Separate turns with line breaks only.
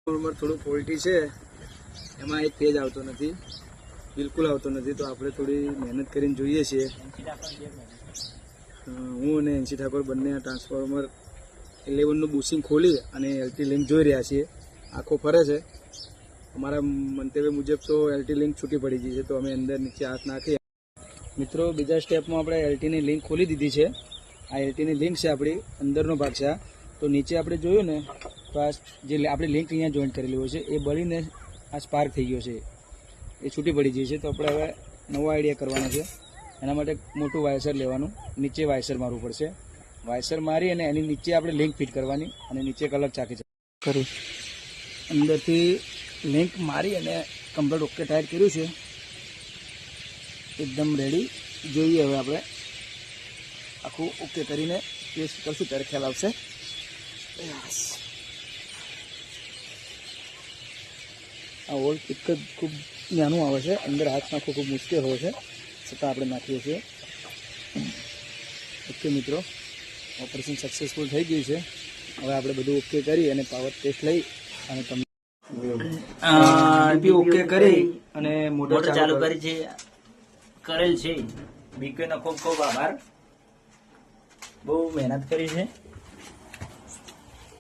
થોડું ફોલ્ટી છે, એમાં એક પેજ આવતો નથી, બિલકુલ આવતો નથી. તો આપણે થોડી મહેનત કરીને જોઈએ છીએ. હું અને એનસી ઠાકોર બંને આ ટ્રાન્સફોર્મર 11નું બુશિંગ ખોલી અને એલટી લિંક જોઈ રહ્યા છીએ. આખો ફરે છે. અમારા મંતવ્ય મુજબ તો એલટી લિંક છૂટી પડી ગઈ છે, તો અમે અંદર નીચે હાથ નાખી. મિત્રો, બીજા સ્ટેપમાં આપણે એલટીની લિંક ખોલી દીધી છે. આ એલટીની લિંક છે, આપણી અંદરનો ભાગ છે. તો નીચે આપણે જોયું ને, તો આ જે આપણે લિંક અહીંયા જોઈન્ટ કરેલી હોય છે એ બળીને આ સ્પાર્ક થઈ ગયો છે, એ છૂટી પડી ગઈ છે. તો આપણે હવે નવો આઈડિયા કરવાનો છે. એના માટે મોટું વાયસર લેવાનું, નીચે વાયસર મારવું પડશે. વાયસર મારી અને એની નીચે આપણે લિંક ફિટ કરવાની અને નીચે એક અલગ ચાકી કરી અંદરથી લિંક મારી અને કમ્પ્લીટ ઓકે ટાઈટ કર્યું છે, એકદમ રેડી. જોઈએ હવે આપણે આખું ઓકે કરીને ટેસ્ટ કરશું ત્યારે ખ્યાલ આવશે. આ હોલ એક જ ખૂબ નાનું આવે છે, અંદર હાથ નાખવું ખૂબ મુશ્કેલ હોય છે, છતાં આપણે નાખીએ છીએ. ઓકે મિત્રો, ઓપરેશન સક્સેસફુલ થઈ ગયું છે. હવે આપણે બધું ઓકે કરી અને પાવર ટેસ્ટ લઈ અને તમને ઓકે કરી અને મોટર ચાલુ કરી છે,
કરેલ છે. બીકેનો ખૂબ ખૂબ આભાર, બહુ મહેનત કરી છે.